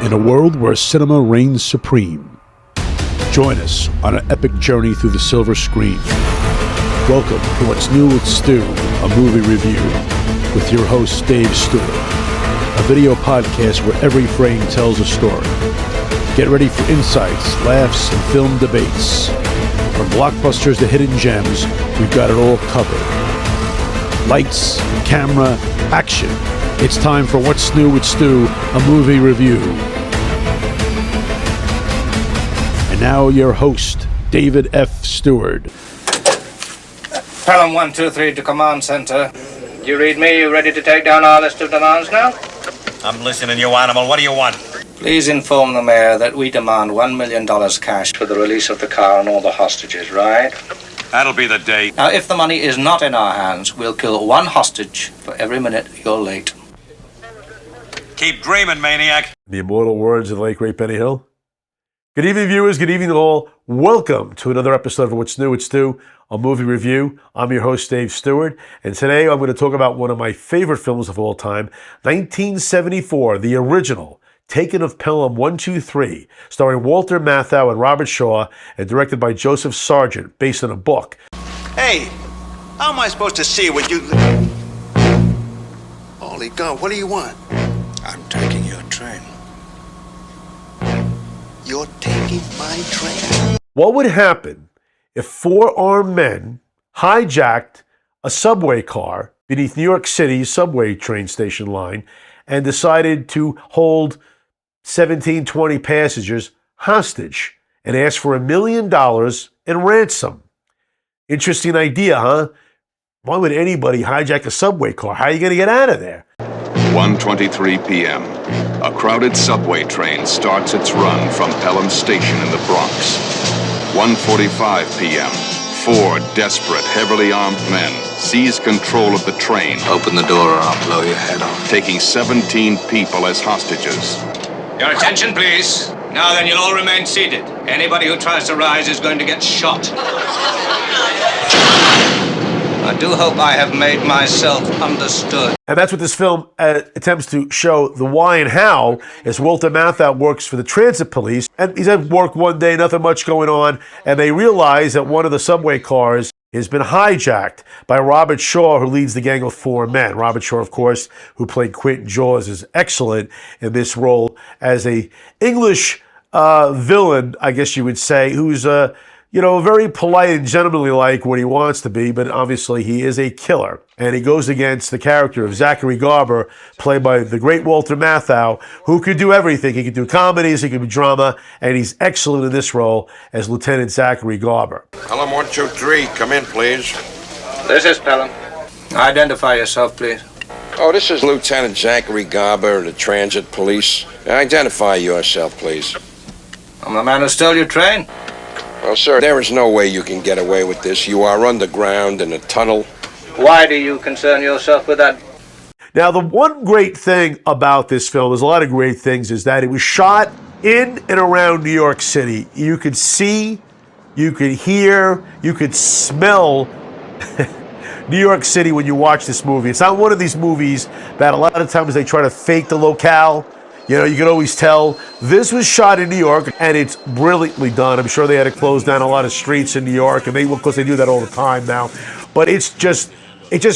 in a world where cinema reigns supreme. Join us on an epic journey through the silver screen. Welcome to What's New with Stu, a movie review, with your host Dave Stewart, a video podcast where every frame tells a story. Get ready for insights, laughs, and film debates. From blockbusters to hidden gems, we've got it all covered. Lights, camera, action. It's time for What's New with Stu, a movie review. And now your host, David F. Stewart. Pelham 123 to command center. Do you read me? You ready to take down our list of demands now? I'm listening, you animal. What do you want? Please inform the mayor that we demand $1 million cash for the release of the car and all the hostages, right? That'll be the day. Now, if the money is not in our hands, we'll kill one hostage for every minute you're late. Keep dreaming, maniac. The immortal words of the late great Benny Hill. Good evening, viewers. Good evening, all. Welcome to another episode of What's New with Stu, a movie review. I'm your host, Dave Stewart, and today I'm going to talk about one of my favorite films of all time, 1974, the original, Taken of Pelham 123, starring Walter Matthau and Robert Shaw, and directed by Joseph Sargent, based on a book. Hey, how am I supposed to see what you... Holy God, what do you want? I'm taking your train. You're taking my train? What would happen if four armed men hijacked a subway car beneath New York City's subway train station line and decided to hold 20 passengers hostage and ask for $1 million in ransom? Interesting idea, huh? Why would anybody hijack a subway car? How are you going to get out of there? 1:23 p.m. A crowded subway train starts its run from Pelham Station in the Bronx. 1:45 p.m. Four desperate, heavily armed men seize control of the train. Open the door or I'll blow your head off. Taking 17 people as hostages. Your attention, please. Now then, you'll all remain seated. Anybody who tries to rise is going to get shot. I do hope I have made myself understood. And that's what this film attempts to show, the why and how, as Walter Matthau works for the transit police. And he's at work one day, nothing much going on, and they realize that one of the subway cars has been hijacked by Robert Shaw, who leads the gang of four men. Robert Shaw, of course, who played Quentin Jaws, is excellent in this role as a English villain, I guess you would say, who's very polite and gentlemanly like what he wants to be, but obviously he is a killer. And he goes against the character of Zachary Garber, played by the great Walter Matthau, who could do everything. He could do comedies, he could do drama, and he's excellent in this role as Lieutenant Zachary Garber. Pelham 123, come in, please. This is Pelham. Identify yourself, please. Oh, this is Lieutenant Zachary Garber of the Transit Police. Identify yourself, please. I'm the man who stole your train. Well, sir, there is no way you can get away with this. You are underground in a tunnel. Why do you concern yourself with that? Now, the one great thing about this film, there's a lot of great things, is that it was shot in and around New York City. You could see, you could hear, you could smell New York City when you watch this movie. It's not one of these movies that a lot of times they try to fake the locale. You know, you can always tell. This was shot in New York, and it's brilliantly done. I'm sure they had to close down a lot of streets in New York, and of course they do that all the time now. But it just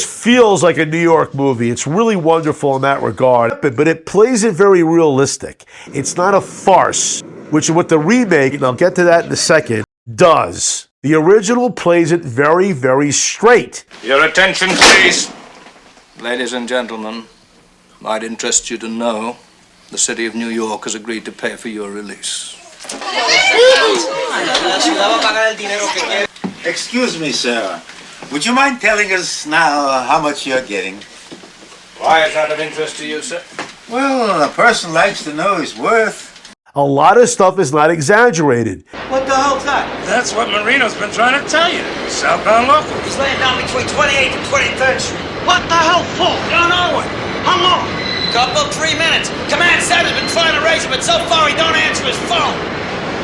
feels like a New York movie. It's really wonderful in that regard. But it plays it very realistic. It's not a farce, which is what the remake, and I'll get to that in a second, does. The original plays it very, very straight. Your attention, please. Ladies and gentlemen, might interest you to know the city of New York has agreed to pay for your release. Excuse me, sir. Would you mind telling us now how much you're getting? Why is that of interest to you, sir? Well, a person likes to know his worth. A lot of stuff is not exaggerated. What the hell's that? That's what Marino's been trying to tell you. Southbound local. He's laying down between 28th and 23rd Street. What the hell for? Don't know it. How long? Couple, 3 minutes. Command 7's been trying to raise him, but so far he don't answer his phone.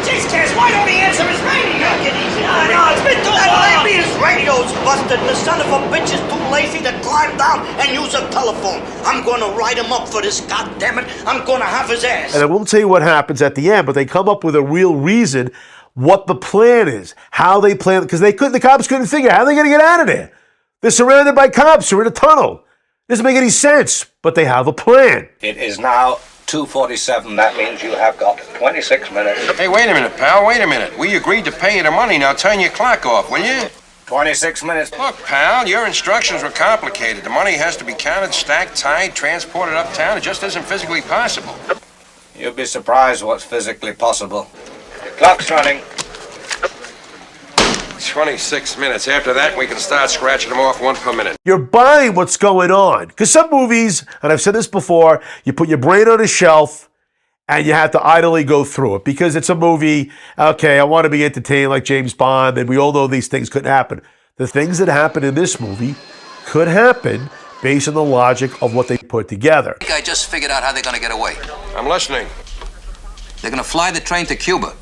Jeez, Cass, why don't he answer his radio? Get easy. No, it's been too long. Maybe his radio's busted and the son of a bitch is too lazy to climb down and use a telephone. I'm gonna write him up for this, goddammit. I'm gonna have his ass. And I won't tell you what happens at the end, but they come up with a real reason what the plan is, how they plan, because the cops couldn't figure out how they're going to get out of there. They're surrounded by cops. They're in a tunnel. Doesn't make any sense, but they have a plan. It is now 2:47. That means you have got 26 minutes. Hey, wait a minute, pal. Wait a minute. We agreed to pay you the money. Now turn your clock off, will you? 26 minutes. Look, pal, your instructions were complicated. The money has to be counted, stacked, tied, transported uptown. It just isn't physically possible. You'd be surprised what's physically possible. Your clock's running. 26 minutes. After that, we can start scratching them off one per minute. You're buying what's going on. Because some movies, and I've said this before, you put your brain on a shelf and you have to idly go through it. Because it's a movie, okay, I want to be entertained like James Bond, and we all know these things couldn't happen. The things that happen in this movie could happen based on the logic of what they put together. I just figured out how they're going to get away. I'm listening. They're going to fly the train to Cuba.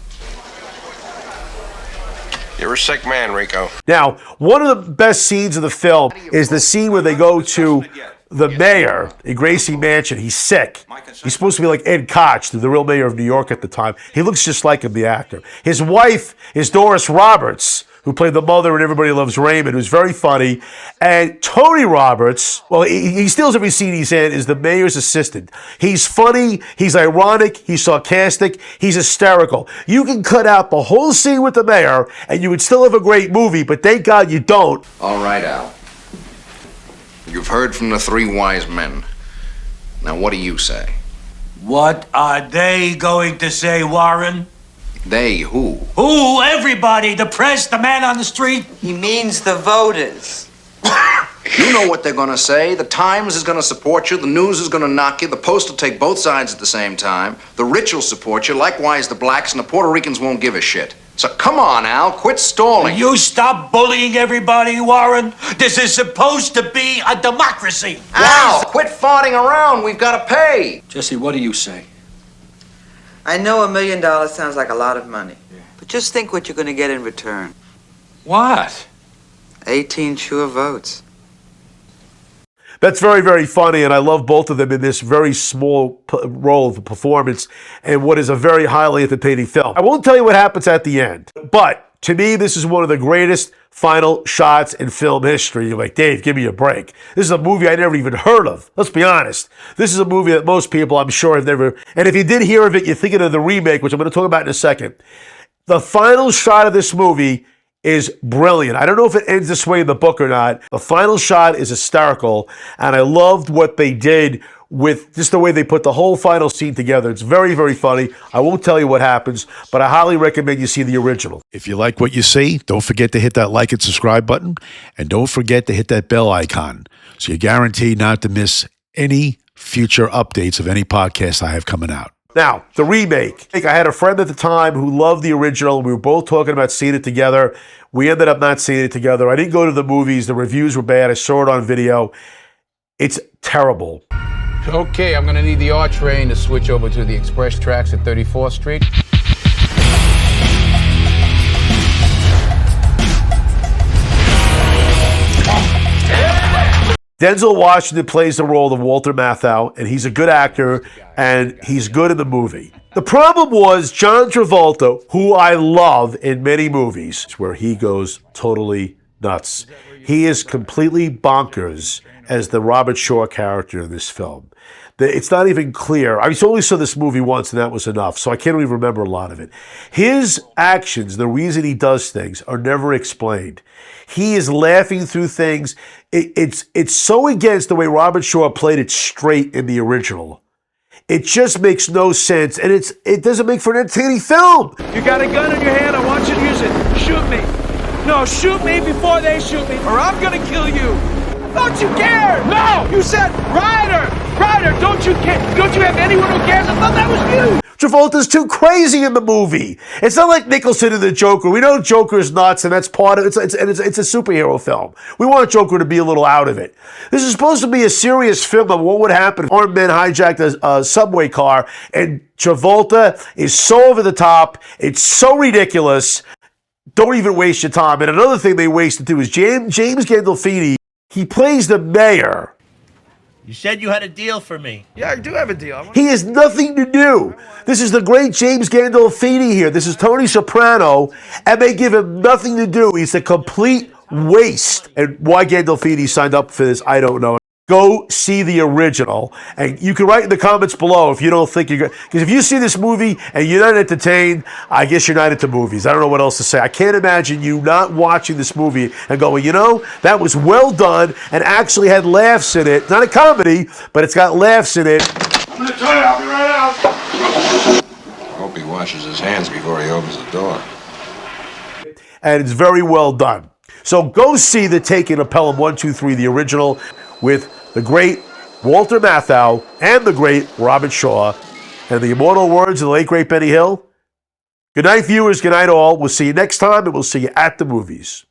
You're a sick man, Rico. Now, one of the best scenes of the film is the scene where they go to the mayor in Gracie Mansion. He's sick. He's supposed to be like Ed Koch, the real mayor of New York at the time. He looks just like him, the actor. His wife is Doris Roberts, who played the mother in Everybody Loves Raymond, who's very funny. And Tony Roberts, well, he steals every scene he's in, is the mayor's assistant. He's funny, he's ironic, he's sarcastic, he's hysterical. You can cut out the whole scene with the mayor, and you would still have a great movie, but thank God you don't. All right, Al. You've heard from the three wise men. Now, what do you say? What are they going to say, Warren? They who? Who? Everybody. The press, the man on the street. He means the voters. You know what they're gonna say. The Times is gonna support you. The News is gonna knock you. The Post will take both sides at the same time. The rich will support you. Likewise, the blacks and the Puerto Ricans won't give a shit. So come on, Al. Quit stalling. You stop bullying everybody, Warren. This is supposed to be a democracy. Al, quit farting around. We've got to pay. Jesse, what do you say? I know $1 million sounds like a lot of money. But just think what you're going to get in return. What? 18 sure votes. That's very, very funny, and I love both of them in this very small role of a performance and what is a very highly entertaining film. I won't tell you what happens at the end, but to me, this is one of the greatest final shots in film history. You're like, Dave, give me a break. This is a movie I never even heard of. Let's be honest. This is a movie that most people, I'm sure, have never... And if you did hear of it, you're thinking of the remake, which I'm going to talk about in a second. The final shot of this movie is brilliant. I don't know if it ends this way in the book or not. The final shot is hysterical, and I loved what they did with just the way they put the whole final scene together. It's very, very funny. I won't tell you what happens, but I highly recommend you see the original. If you like what you see, don't forget to hit that like and subscribe button, and don't forget to hit that bell icon so you're guaranteed not to miss any future updates of any podcast I have coming out. Now, the remake. I had a friend at the time who loved the original. We were both talking about seeing it together. We ended up not seeing it together. I didn't go to the movies. The reviews were bad. I saw it on video. It's terrible. Okay, I'm going to need the R train to switch over to the express tracks at 34th Street. Denzel Washington plays the role of Walter Matthau, and he's a good actor, and he's good in the movie. The problem was John Travolta, who I love in many movies, where he goes totally nuts. He is completely bonkers as the Robert Shaw character in this film. It's not even clear. I only saw this movie once, and that was enough, so I can't even remember a lot of it. His actions, the reason he does things, are never explained. He is laughing through things. It's so against the way Robert Shaw played it straight in the original. It just makes no sense, and it doesn't make for an entertaining film. You got a gun in your hand, I want you to use it. Shoot me. No, shoot me before they shoot me, or I'm gonna kill you. Don't you care? No! You said, Ryder! Ryder, don't you care? Don't you have anyone who cares? I thought that was you! Travolta's too crazy in the movie. It's not like Nicholson and the Joker. We know Joker's nuts, and that's part of it. It's a superhero film. We want Joker to be a little out of it. This is supposed to be a serious film of what would happen if armed men hijacked a subway car, and Travolta is so over the top. It's so ridiculous. Don't even waste your time. And another thing they wasted too is James Gandolfini. He plays the mayor. You said you had a deal for me. Yeah, I do have a deal. He has nothing to do. This is the great James Gandolfini here. This is Tony Soprano, and they give him nothing to do. He's a complete waste. And why Gandolfini signed up for this, I don't know. Go see the original. And you can write in the comments below if you don't think you're good. Because if you see this movie and you're not entertained, I guess you're not into movies. I don't know what else to say. I can't imagine you not watching this movie and going, you know, that was well done and actually had laughs in it. Not a comedy, but it's got laughs in it. I'm going to tell you, I'll be right out. I hope he washes his hands before he opens the door. And it's very well done. So go see The Taking of Pelham 1, 2, 3, the original, with the great Walter Matthau and the great Robert Shaw, and the immortal words of the late great Benny Hill. Good night, viewers. Good night, all. We'll see you next time, and we'll see you at the movies.